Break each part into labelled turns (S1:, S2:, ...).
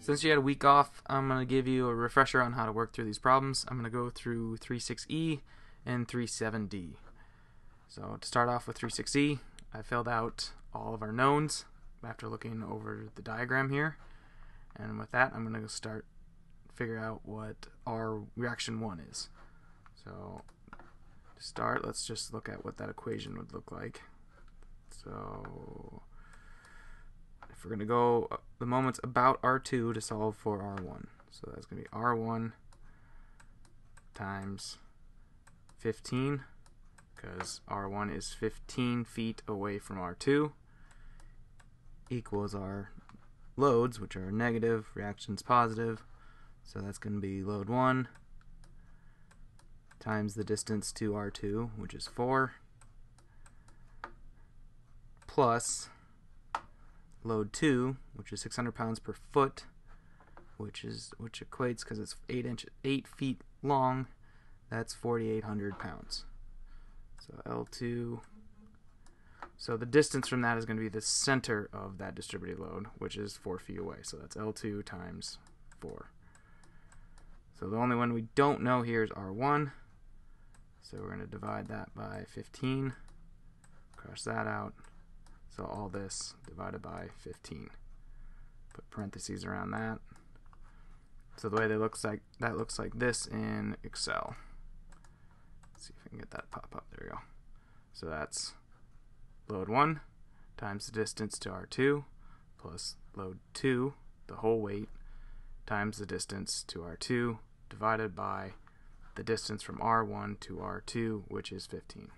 S1: Since you had a week off, I'm going to give you a refresher on how to work through these problems. I'm going to go through 36E and 37D. So to start off with 36E, I filled out all of our knowns after looking over the diagram here. And with that, I'm going to start figure out what our reaction 1 is. So to start, let's just look at what that equation would look like. So if we're going to go the moments about R2 to solve for R1. So that's going to be R1 times 15, because R1 is 15 feet away from R2, equals our loads, which are negative, reactions positive. So that's going to be load 1 times the distance to R2, which is 4, plus load 2, which is 600 pounds per foot, which equates, because it's 8 feet long, that's 4,800 pounds. So L2. So the distance from that is going to be the center of that distributed load, which is 4 feet away. So that's L2 times 4. So the only one we don't know here is R1. So we're going to divide that by 15. Cross that out. So all this divided by 15. Put parentheses around that. So the way that looks like this in Excel. Let's see if I can get that to pop up. There we go. So that's load 1 times the distance to R2 plus load 2, the whole weight, times the distance to R2 divided by the distance from R1 to R2, which is 15.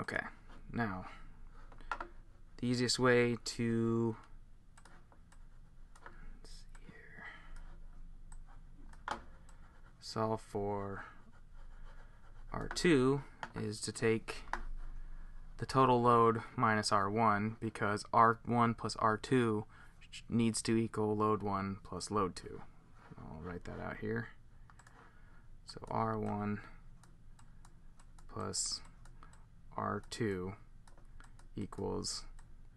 S1: Okay, now the easiest way to solve for R2 is to take the total load minus R1, because R1 plus R2 needs to equal load 1 plus load 2. I'll write that out here. So R1 plus R2 equals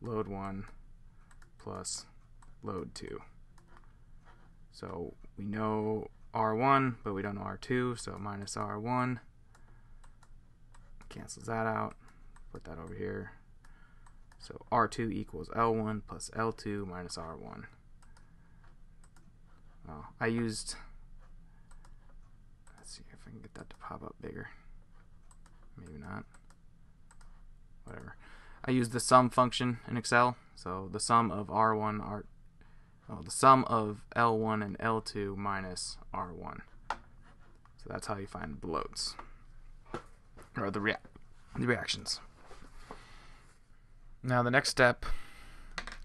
S1: load 1 plus load 2. So we know R1, but we don't know R2, so minus R1 cancels that out. Put that over here. So R2 equals L1 plus L2 minus R1. Well, let's see if I can get that to pop up bigger. Maybe not. Whatever. I use the sum function in Excel. So the sum of the sum of L1 and L2 minus R1. So that's how you find the loads, or the reactions. Now the next step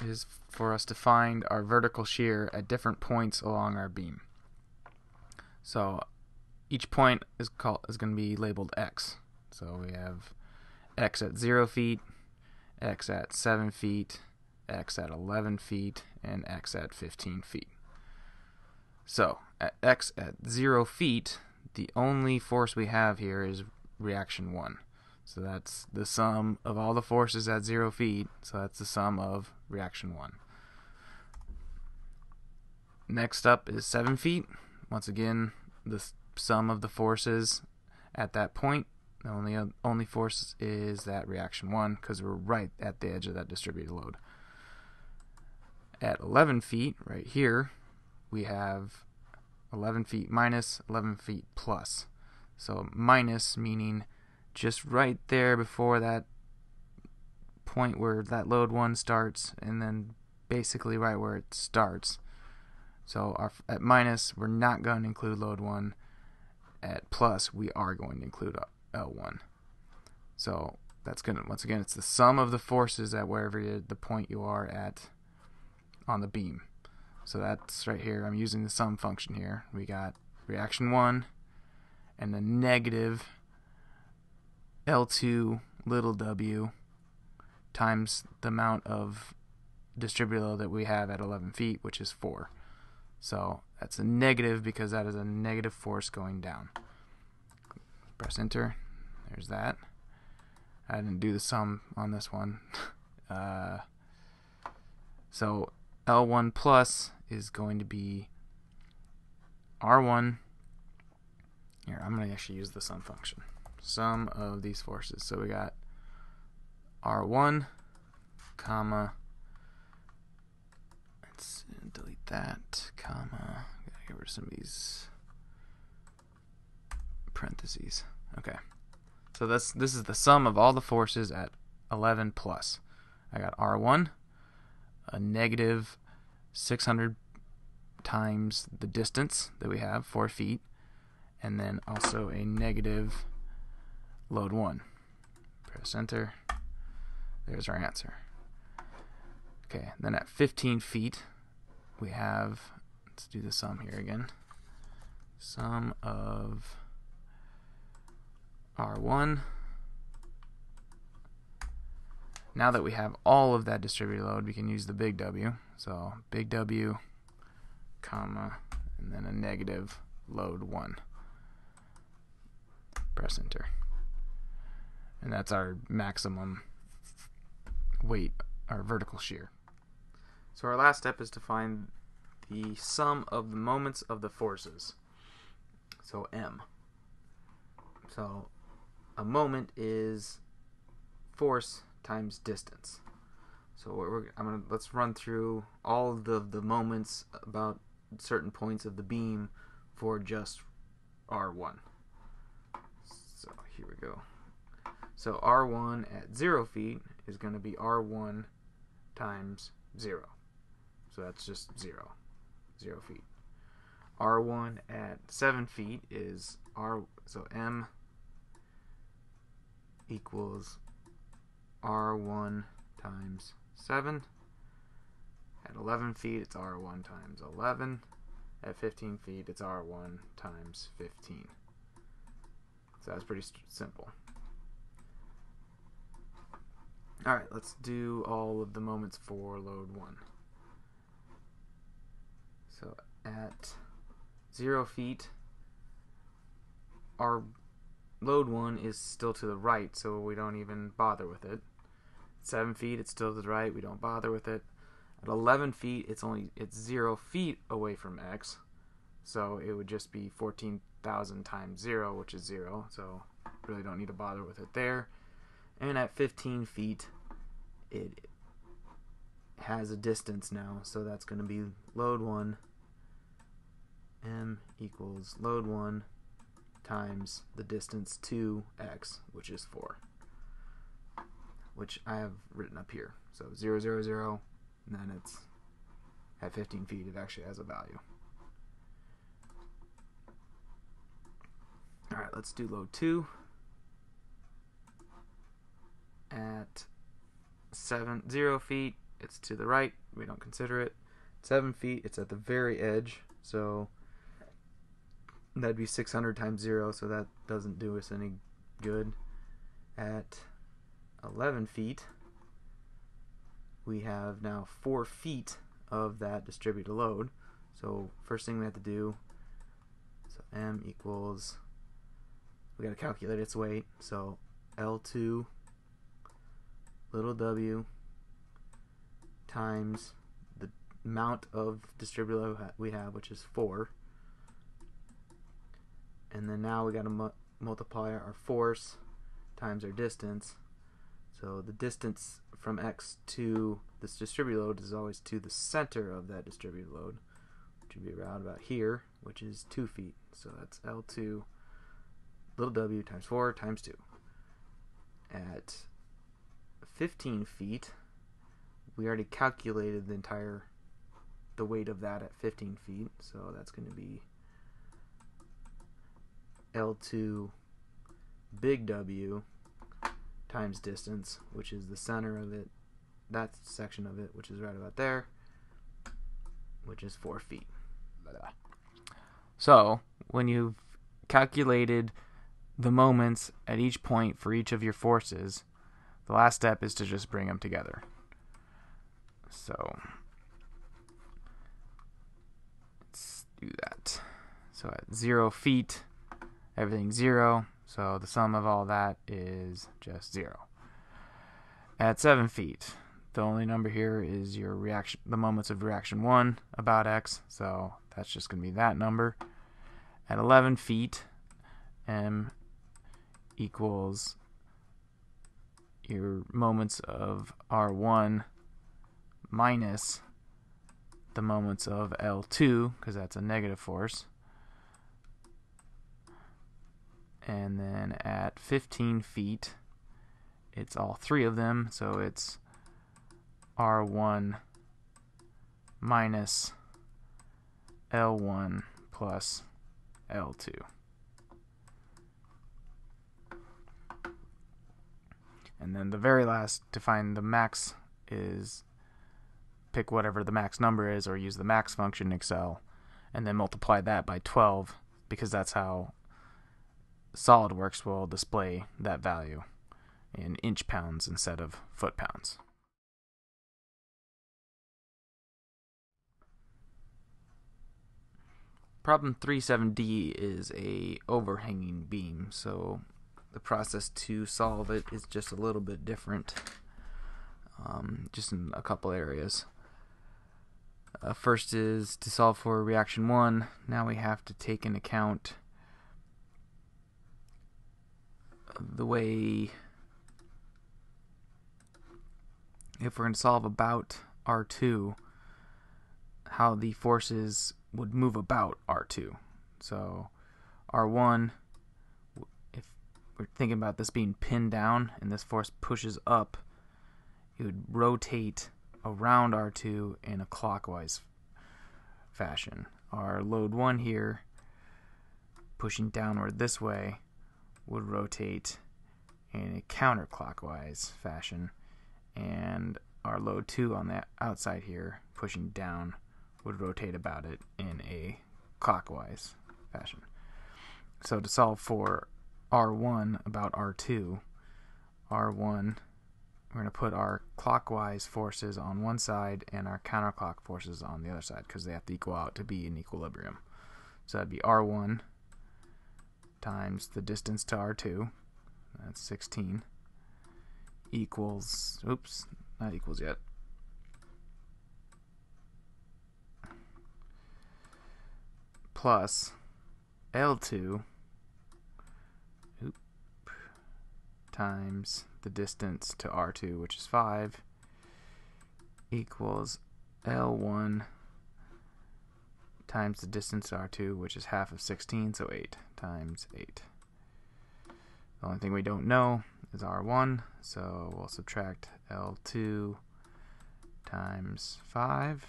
S1: is for us to find our vertical shear at different points along our beam. So each point is going to be labeled X. So we have X at 0 feet, X at 7 feet, X at 11 feet, and X at 15 feet. So at X at 0 feet, the only force we have here is reaction 1. So that's the sum of all the forces at 0 feet, so that's the sum of reaction 1. Next up is 7 feet. Once again, the sum of the forces at that point. The only force is that reaction 1, because we're right at the edge of that distributed load. At 11 feet, right here, we have 11 feet minus, 11 feet plus. So minus meaning just right there before that point where that load 1 starts, and then basically right where it starts. So at minus, we're not going to include load 1. At plus, we are going to include L1. So that's going to, once again, it's the sum of the forces at wherever the point you are at on the beam. So that's right here. I'm using the sum function here. We got reaction 1 and the negative L2 little w times the amount of distributed load that we have at 11 feet, which is 4. So that's a negative because that is a negative force going down. Press enter. There's that. I didn't do the sum on this one. So L1 plus is going to be R1. Here, I'm going to actually use the sum function. Sum of these forces. So we got R1, comma, let's delete that, comma, gotta get rid of some of these parentheses. Okay, so this is the sum of all the forces at 11 plus. I got R1, a negative 600 times the distance that we have, 4 feet, and then also a negative load 1. Press enter. There's our answer. Okay, then at 15 feet, we have, let's do the sum here again. Sum of R1. Now that we have all of that distributed load, we can use the big W. So big W, comma, and then a negative load 1. Press enter. And that's our maximum weight, our vertical shear. So our last step is to find the sum of the moments of the forces. So M. So a moment is force times distance. So let's run through all of the moments about certain points of the beam for just R1. So here we go. So R1 at 0 feet is going to be R1 times 0. So that's just 0 feet. R1 at 7 feet is so M equals R1 times 7. At 11 feet, it's R1 times 11. At 15 feet, it's R1 times 15. So that's pretty simple. Alright, let's do all of the moments for load 1. So at 0 feet, our load 1 is still to the right, so we don't even bother with it. At 7 feet, it's still to the right, we don't bother with it. At 11 feet, it's 0 feet away from X, so it would just be 14,000 times 0, which is 0, so really don't need to bother with it there. And at 15 feet, it has a distance now, so that's going to be load 1, M equals load 1 times the distance to X, which is 4, which I have written up here. So 0, 0, 0, and then it's at 15 feet, it actually has a value. Alright, let's do load 2. At 0 feet, it's to the right, we don't consider it. 7 feet, it's at the very edge, so that'd be 600 times 0, so that doesn't do us any good. At 11 feet, we have now 4 feet of that distributed load. So first thing we have to do, so M equals, we got to calculate its weight, so L2 little w times the amount of distributed load we have, which is 4. And then now we got to multiply our force times our distance. So the distance from X to this distributed load is always to the center of that distributed load, which would be around about here, which is 2 feet. So that's L2 little w times 4 times 2. At 15 feet, we already calculated the weight of that at 15 feet, so that's going to be L2 big W times distance, which is the center of it, that section of it, which is right about there, which is 4 feet. So when you've calculated the moments at each point for each of your forces, the last step is to just bring them together. So let's do that. So at 0 feet, everything's 0, so the sum of all that is just 0. At 7 feet, the only number here is your reaction, the moments of reaction 1 about x, so that's just going to be that number. At 11 feet, m equals your moments of R1 minus the moments of L2, because that's a negative force. And then at 15 feet, it's all three of them, so it's R1 minus L1 plus L2. And then the very last, to find the max, is pick whatever the max number is or use the max function in Excel and then multiply that by 12, because that's how SolidWorks will display that value in inch pounds instead of foot pounds. Problem 37D is a overhanging beam, so the process to solve it is just a little bit different, just in a couple areas. First is to solve for reaction 1. Now we have to take into account the way, if we're going to solve about R2, how the forces would move about R2. So R1, if we're thinking about this being pinned down and this force pushes up, it would rotate around R2 in a clockwise fashion. Our load 1 here, pushing downward this way, would rotate in a counterclockwise fashion, and our load 2 on the outside here, pushing down, would rotate about it in a clockwise fashion. So to solve for R1 about R2, R1, we're going to put our clockwise forces on one side and our counterclock forces on the other side, because they have to equal out to be in equilibrium. So that'd be R1 times the distance to R2, that's 16, equals, oops, not equals yet, plus L2 times the distance to R2, which is 5, equals L1 times the distance to R2, which is half of 16, so 8 times 8. The only thing we don't know is R1, so we'll subtract L2 times 5.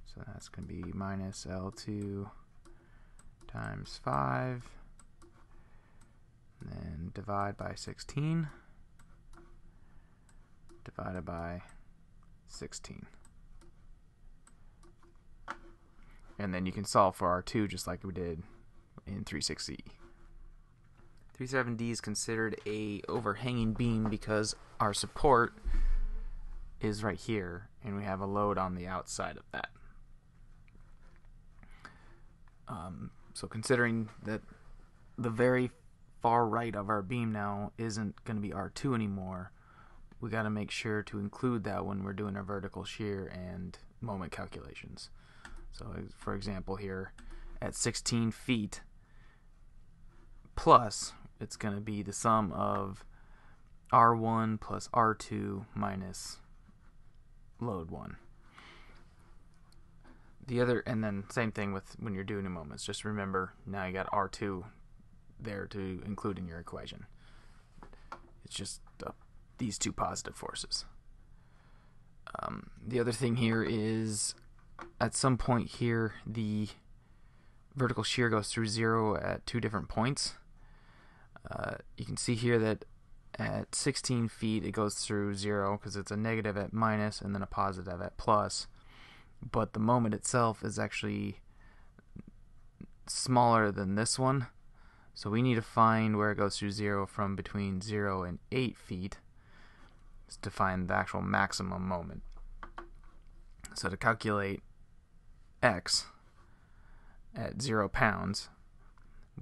S1: So that's going to be minus L2 times 5. And then divide by 16. Divided by 16. And then you can solve for R2 just like we did in 36E. 37D is considered a overhanging beam because our support is right here and we have a load on the outside of that. So considering that the very far right of our beam now isn't going to be R2 anymore, we got to make sure to include that when we're doing our vertical shear and moment calculations. So for example here, at 16 feet plus, it's going to be the sum of R1 plus R2 minus load 1. The other, and then same thing with when you're doing moments. Just remember, now you got R2 there to include in your equation. It's just these two positive forces. The other thing here is, at some point here, the vertical shear goes through 0 at 2 different points. You can see here that at 16 feet it goes through 0 because it's a negative at minus and then a positive at plus. But the moment itself is actually smaller than this one. So we need to find where it goes through 0 from between 0 and 8 feet to find the actual maximum moment. So to calculate x at 0 pounds,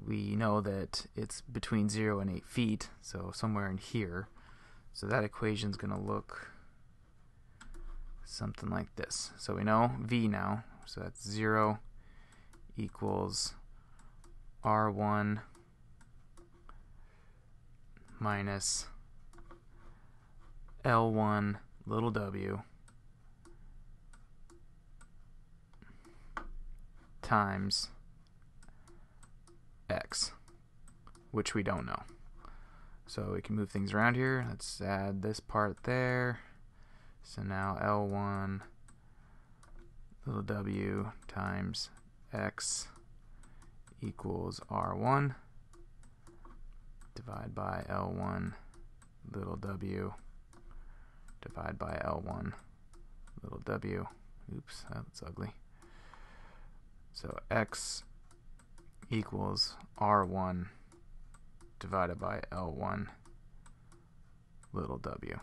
S1: we know that it's between 0 and 8 feet, so somewhere in here. So that equation is going to look something like this. So we know V now. So that's 0 equals R1 minus L1 little w times x, which we don't know. So we can move things around here. Let's add this part there. So now L1 little w times x equals R1 divide by L1 little w divide by L1 little w. Oops, that's ugly. So x equals R1 divided by L1 little w.